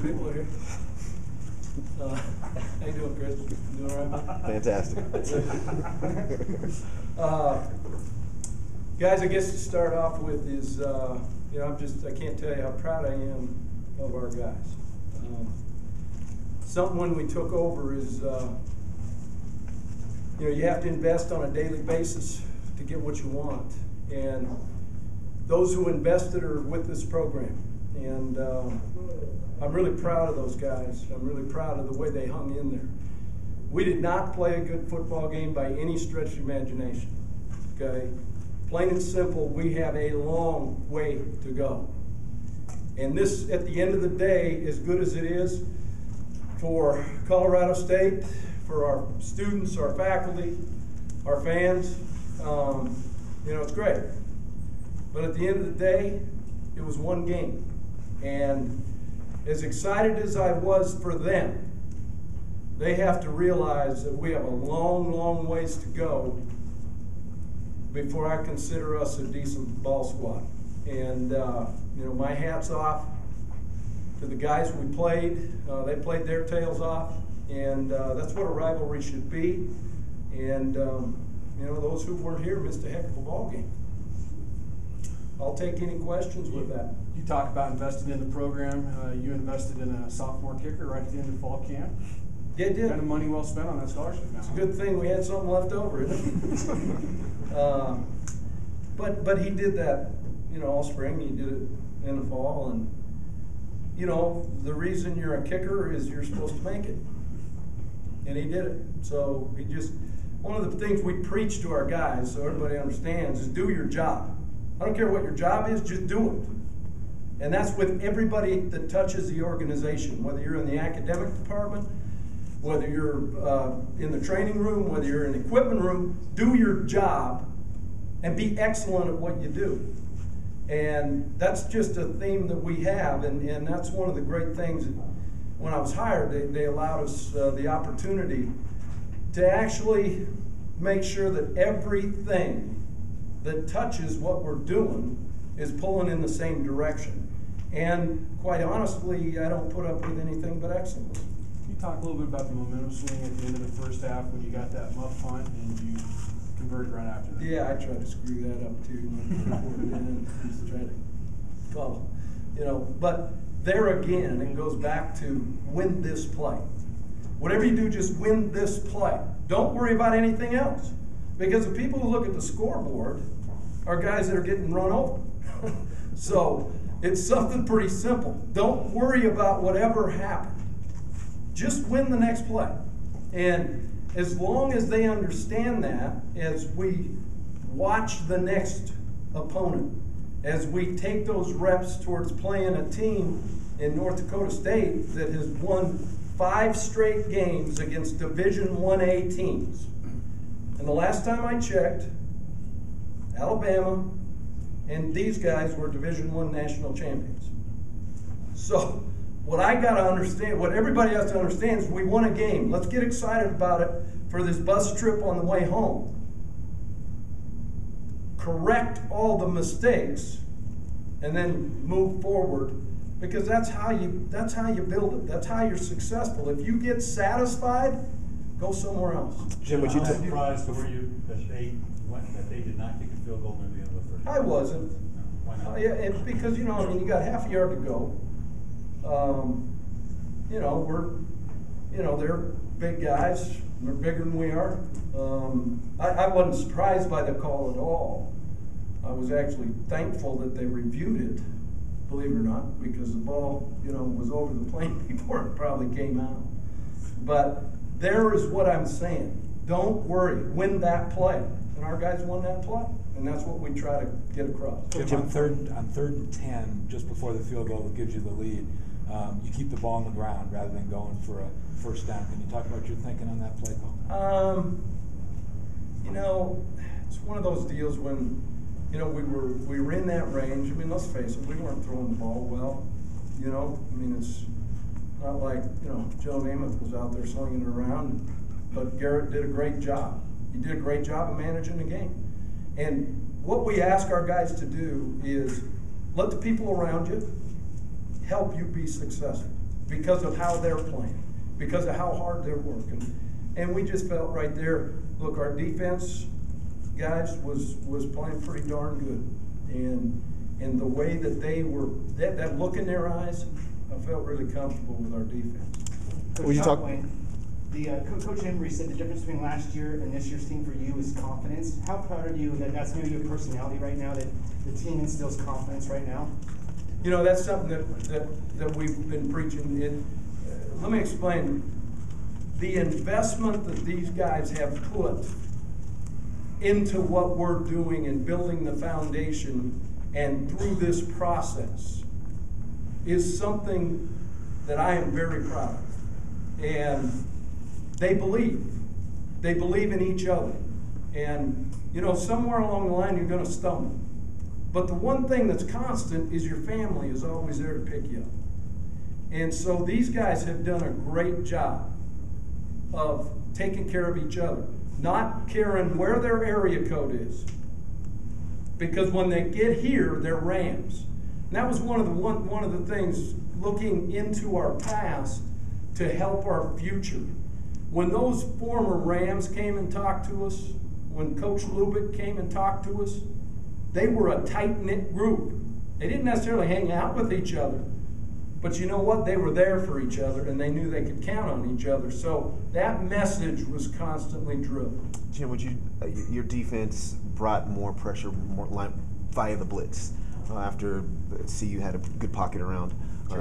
people are here. How you doing, Chris? You doing all right? Fantastic. Guys, I guess to start off with is, I can't tell you how proud I am of our guys. Something when we took over is, you have to invest on a daily basis to get what you want. And those who invested are with this program. And I'm really proud of those guys. I'm really proud of the way they hung in there. We did not play a good football game by any stretch of imagination. Okay? Plain and simple, we have a long way to go. And this, at the end of the day, as good as it is for Colorado State, for our students, our faculty, our fans, it's great. But at the end of the day, it was one game. And as excited as I was for them, they have to realize that we have a long, long ways to go before I consider us a decent ball squad. And, my hat's off to the guys we played. They played their tails off, and that's what a rivalry should be. And, those who weren't here missed a heck of a ball game. I'll take any questions with that. You talk about investing in the program. You invested in a sophomore kicker right at the end of fall camp. Yeah, it did. Kind of money well spent on that scholarship now. It's a good thing we had something left over, isn't it? But he did that, all spring. He did it in the fall, and the reason you're a kicker is you're supposed to make it, and he did it. So one of the things we preach to our guys, so everybody understands, is do your job. I don't care what your job is, just do it. And that's with everybody that touches the organization, whether you're in the academic department, whether you're in the training room, whether you're in the equipment room, do your job and be excellent at what you do. And that's just a theme that we have, and that's one of the great things. When I was hired, they allowed us the opportunity to actually make sure that everything that touches what we're doing is pulling in the same direction. And quite honestly, I don't put up with anything but excellence. Can you talk a little bit about the momentum swing at the end of the first half when you got that muff punt and you converted right after that? Yeah, I tried to screw that up too. Just try to follow. But there again, it goes back to win this play. Whatever you do, just win this play. Don't worry about anything else. Because the people who look at the scoreboard are guys that are getting run over. So it's something pretty simple. Don't worry about whatever happened. Just win the next play. And as long as they understand that, as we watch the next opponent, as we take those reps towards playing a team in North Dakota State that has won 5 straight games against Division 1A teams. And the last time I checked, Alabama and these guys were Division I national champions. So what I got to understand, what everybody has to understand is we won a game. Let's get excited about it for this bus trip on the way home. Correct all the mistakes and then move forward, because that's how you build it. That's how you're successful. If you get satisfied, go somewhere else. Jim, would you How surprised were you that they did not kick a field goal near the end of the first? I wasn't. Why not? Because you got half a yard to go. They're big guys. They're bigger than we are. I wasn't surprised by the call at all. I was actually thankful that they reviewed it, believe it or not, because the ball, was over the plane before it probably came out. But there is what I'm saying. Don't worry. Win that play. And our guys won that play. And that's what we try to get across. Jim, on third and 10, just before the field goal that gives you the lead, you keep the ball on the ground rather than going for a first down. Can you talk about your thinking on that play call? It's one of those deals when, we were in that range. I mean, let's face it, we weren't throwing the ball well. It's not like, Joe Namath was out there slinging it around, but Garrett did a great job. He did a great job of managing the game. And what we ask our guys to do is let the people around you help you be successful. because of how they're playing, because of how hard they're working. And we just felt right there, look, our defense, guys, was playing pretty darn good. And the way that they were, that look in their eyes, I felt really comfortable with our defense. Coach McElwain, Coach Embry said the difference between last year and this year's team for you is confidence. How proud are you that that's maybe your personality right now, that the team instills confidence right now? You know, that's something that we've been preaching. Let me explain. The investment that these guys have put into what we're doing and building the foundation and through this process is something that I am very proud of. And they believe. They believe in each other. And, you know, somewhere along the line you're going to stumble. But the one thing that's constant is your family is always there to pick you up. And so these guys have done a great job of taking care of each other, not caring where their area code is. Because when they get here, they're Rams. And that was one of the things looking into our past to help our future. When those former Rams came and talked to us, when Coach Lubick came and talked to us, they were a tight-knit group. They didn't necessarily hang out with each other, but you know what? They were there for each other, and they knew they could count on each other. So that message was constantly drilled. Jim, would you? Your defense brought more pressure, more line via the blitz. After CU had a good pocket around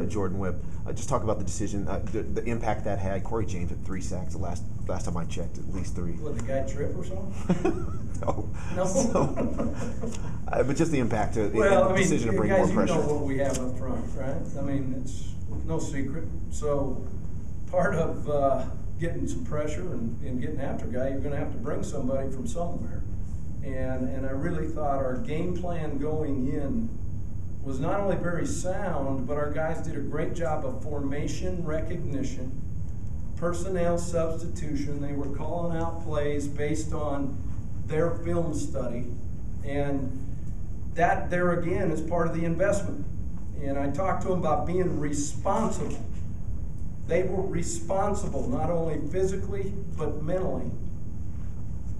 Jordan Webb. Just talk about the decision, the impact that had. Corey James had 3 sacks the last time I checked, at least 3. What, the guy trip or something? No. So, but just the impact, the decision to bring guys, more pressure. You know what we have up front, right? I mean, it's no secret. So part of getting some pressure and getting after a guy, you're going to have to bring somebody from somewhere. And I really thought our game plan going in was not only very sound, but our guys did a great job of formation recognition, personnel substitution. They were calling out plays based on their film study. And that, there again, is part of the investment. And I talked to them about being responsible. They were responsible, not only physically, but mentally,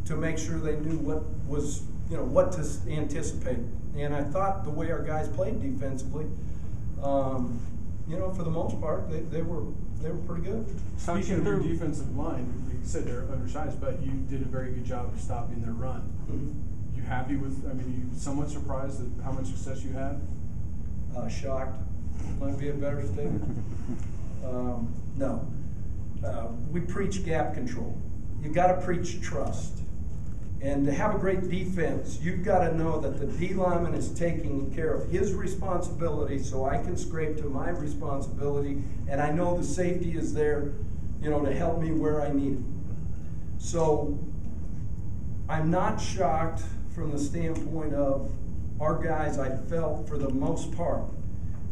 to make sure they knew what was, what to anticipate. And I thought the way our guys played defensively, for the most part, they were pretty good. Speaking of your defensive line, you said they're undersized, but you did a very good job of stopping their run. Mm-hmm. You happy with? I mean, you somewhat surprised at how much success you had? Shocked might be a better statement. No, we preach gap control. You got to preach trust. And to have a great defense, you've got to know that the D lineman is taking care of his responsibility so I can scrape to my responsibility, and I know the safety is there, to help me where I need it. So I'm not shocked from the standpoint of our guys, I felt, for the most part,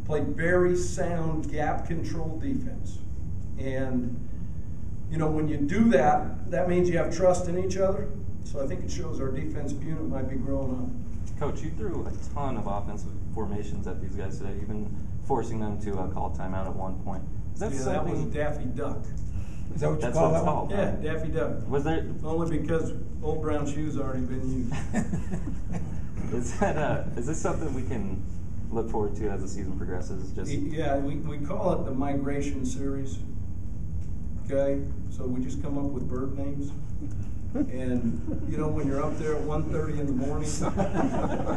played very sound gap control defense. And, when you do that, that means you have trust in each other. So I think it shows our defensive unit might be growing up. Coach, you threw a ton of offensive formations at these guys today, even forcing them to call timeout at one point. Is that that was Daffy Duck. Is that what you That's call what it's that called? Yeah, Daffy Duck. Was there? Only because old brown shoes already been used. Is this something we can look forward to as the season progresses? Yeah, we call it the migration series. Okay, so we just come up with bird names. And, when you're up there at 1:30 in the morning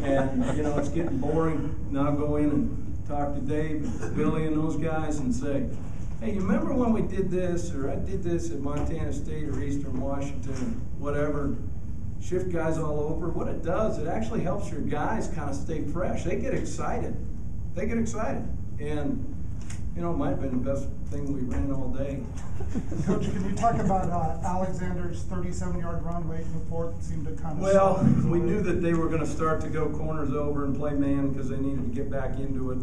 and, it's getting boring, now go in and talk to Dave, Billy, and those guys and say, hey, you remember when we did this, or I did this at Montana State or Eastern Washington, whatever, shift guys all over. What it does, it actually helps your guys kind of stay fresh. They get excited. And, it might have been the best thing we ran all day. Coach, can you talk about Alexander's 37-yard run late in the fourth? It seemed to kind of... Well, we knew that they were going to start to go corners over and play man because they needed to get back into it,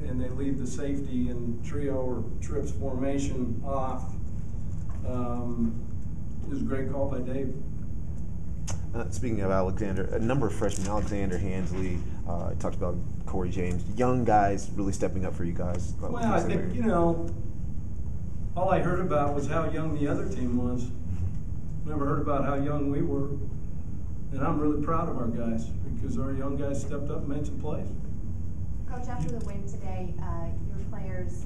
and they leave the safety and trio or trips formation off. It was a great call by Dave. Speaking of Alexander, a number of freshmen, Alexander, Hansley, talked about Corey James, young guys really stepping up for you guys. Well, I think, all I heard about was how young the other team was. Never heard about how young we were. And I'm really proud of our guys because our young guys stepped up and made some plays. Coach, after the win today, your players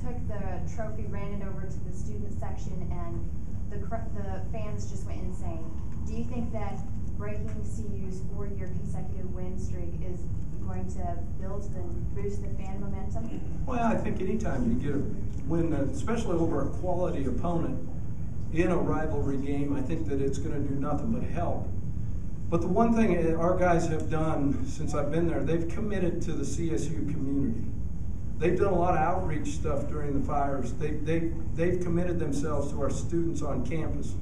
took the trophy, ran it over to the student section, and the fans just went insane. Do you think that breaking CU's 4-year consecutive win streak is going to build and boost the fan momentum? Well, I think anytime you get a win, especially over a quality opponent in a rivalry game, I think that it's going to do nothing but help. But the one thing our guys have done since I've been there, they've committed to the CSU community. They've done a lot of outreach stuff during the fires. They've committed themselves to our students on campus.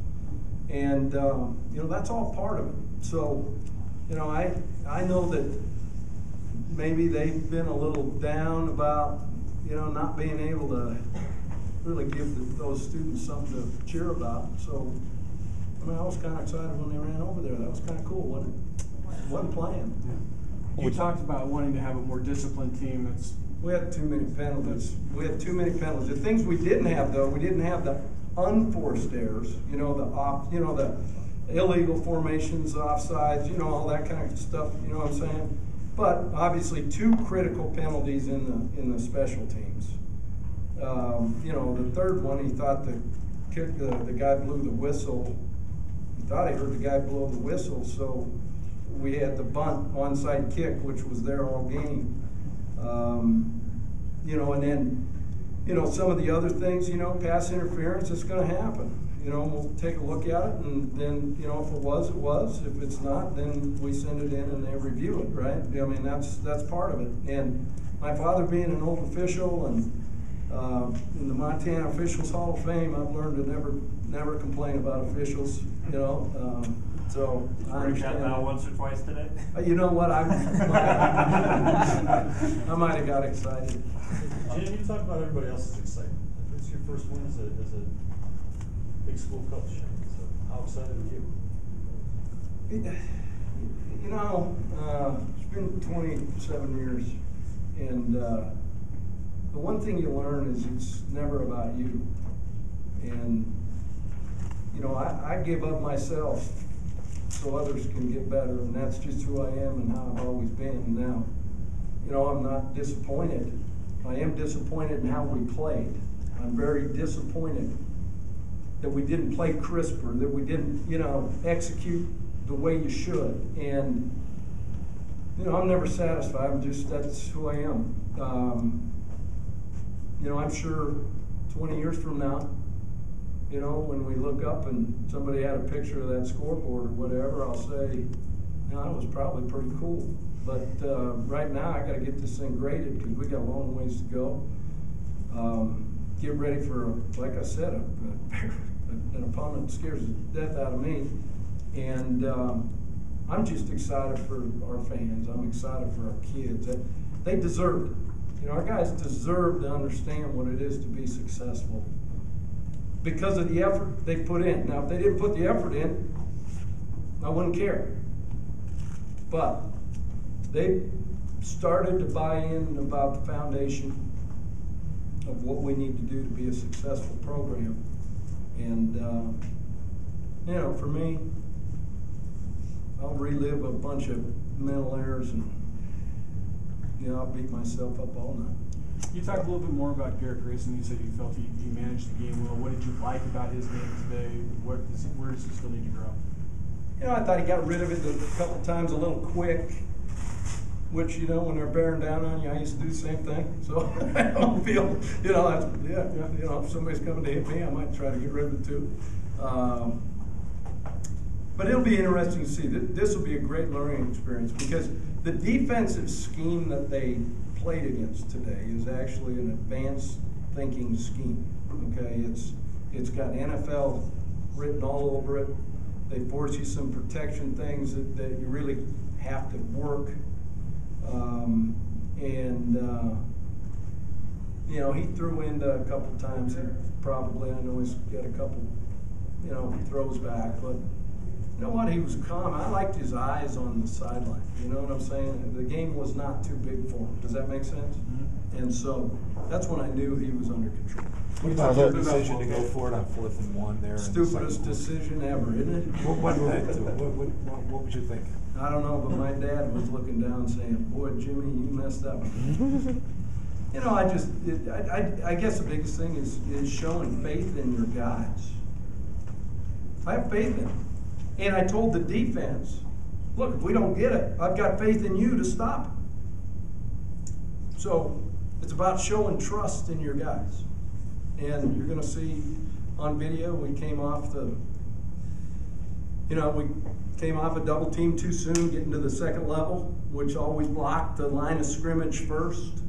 And, you know, that's all part of it. So, you know, I know that maybe they've been a little down about, you know, not being able to really give those students something to cheer about. So, I mean, I was kind of excited when they ran over there. That was kind of cool, wasn't it? Wasn't playing. Yeah. You talked about wanting to have a more disciplined team. We had too many penalties. We had too many penalties. The things we didn't have, though, we didn't have the unforced errors. You know, the illegal formations, offsides. You know, all that kind of stuff. You know what I'm saying? But obviously, 2 critical penalties in the special teams. You know, the third one, he thought the guy blew the whistle. He thought he heard the guy blow the whistle, so we had the bunt onside kick, which was there all game. You know, and then, you know, some of the other things, you know, pass interference, it's going to happen. You know, we'll take a look at it, and then, you know, if it was, it was. If it's not, then we send it in and they review it, right? I mean, that's part of it. And my father being an old official and in the Montana Officials Hall of Fame, I've learned to never complain about officials, you know. So I understand. Now once or twice today? You know what? I might have got excited. Jim, you talk about everybody else's excitement. It's your first win as a big school coach. So how excited are you? You know, it's been 27 years, and the one thing you learn is it's never about you. And you know, I give up myself so others can get better, and that's just who I am and how I've always been. Now, you know, I'm not disappointed. I am disappointed in how we played. I'm very disappointed that we didn't play crisper, that we didn't, you know, execute the way you should. And, you know, I'm never satisfied. That's who I am. You know, I'm sure 20 years from now, you know, when we look up and somebody had a picture of that scoreboard or whatever, I'll say, you know, that was probably pretty cool. But right now, I got to get this thing graded because we got a long ways to go. Get ready for, like I said, an opponent that scares the death out of me. And I'm just excited for our fans. I'm excited for our kids. They deserved it. You know, our guys deserve to understand what it is to be successful because of the effort they put in. Now, if they didn't put the effort in, I wouldn't care. But they started to buy in about the foundation of what we need to do to be a successful program. And, you know, for me, I'll relive a bunch of mental errors and, you know, I'll beat myself up all night. You talked a little bit more about Garrett Grayson. You said you felt he managed the game well. What did you like about his game today? Where does he still need to grow? You know, I thought he got rid of it a couple times a little quick, which, you know, when they're bearing down on you, I used to do the same thing. So I don't feel, you know, you know, if somebody's coming to hit me, I might try to get rid of it too. But it'll be interesting to see. This will be a great learning experience because the defensive scheme that they played against today is actually an advanced thinking scheme. Okay, it's got NFL written all over it. They force you some protection things that you really have to work. You know, he threw into a couple times. I know he's got a couple, you know, throws back, but you know what? He was calm. I liked his eyes on the sideline. You know what I'm saying? The game was not too big for him. Does that make sense? Mm-hmm. And so that's when I knew he was under control. What about your decision to go for it on 4th and 1 there? in the second Stupidest quarter? decision ever, isn't it? What led to it? What was you thinking? I don't know, but my dad was looking down saying, boy, Jimmy, you messed up. You know, I guess the biggest thing is showing faith in your guys. I have faith in them. And I told the defense, look, if we don't get it, I've got faith in you to stop it. So it's about showing trust in your guys. And you're going to see on video, we came off a double team too soon, getting to the second level, which always blocked the line of scrimmage first.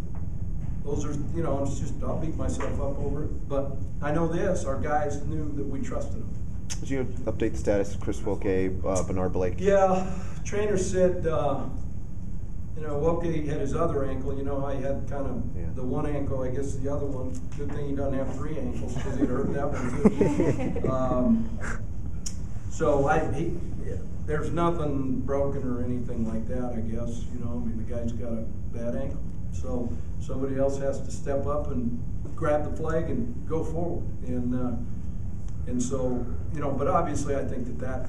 Those are, it's just, I'll beat myself up over it. But I know this, our guys knew that we trusted them. Did you update the status of Chris Wilke, Bernard Blake? Yeah, trainer said, Wilke had his other ankle. You know how he had kind of the one ankle, I guess the other one. Good thing he doesn't have 3 ankles because he'd hurt that one too. There's nothing broken or anything like that, I guess. The guy's got a bad ankle. So somebody else has to step up and grab the flag and go forward. And so, but obviously I think that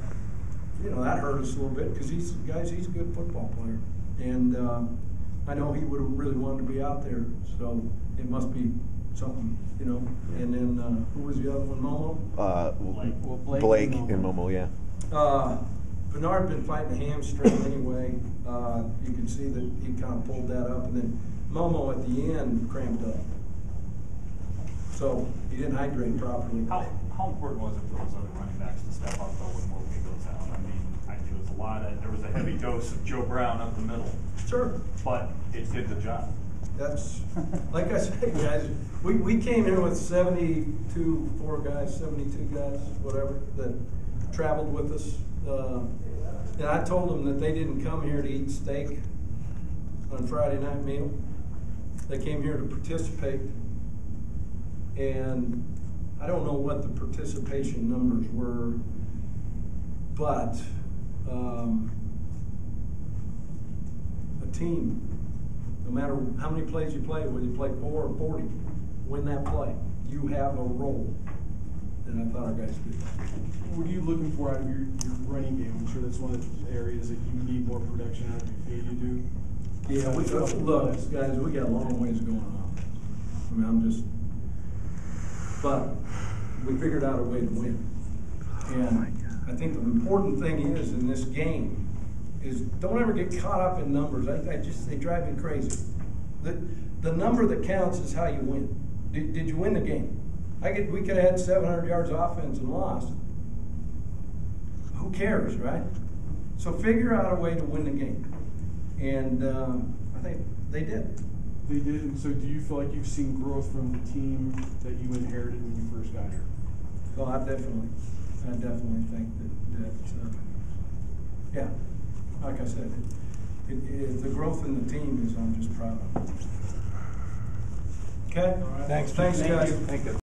hurt us a little bit because he's a good football player. And I know he would have really wanted to be out there. So it must be something, And then who was the other one, Momo? Blake and Momo, yeah. Bernard been fighting a hamstring anyway. You can see that he kind of pulled that up. And then Momo at the end cramped up. So he didn't hydrate properly. How important was it for those other running backs to step up though when Wilke goes out? I mean, there was a heavy dose of Joe Brown up the middle. Sure. But it did the job. That's, like I said, guys, we came here with 72 guys, whatever, that traveled with us. And I told them that they didn't come here to eat steak on Friday night meal. They came here to participate. And I don't know what the participation numbers were, but a team, no matter how many plays you play, whether you play 4 or 40, win that play. You have a role. And I thought our guys did that. What are you looking for out of your running game? I'm sure that's one of the areas that you need more production out of. You feel you do. Yeah, look, guys, we got a long ways going on. I mean, but we figured out a way to win. And I think the important thing is in this game is don't ever get caught up in numbers. They drive me crazy. The number that counts is how you win. Did you win the game? We could have had 700 yards of offense and lost. Who cares, right? So figure out a way to win the game. And I think they did. They did. And so do you feel like you've seen growth from the team that you inherited when you first got here? Well, I definitely think that yeah, like I said, the growth in the team is, I'm just proud of. Okay? Thanks, guys. Thank you.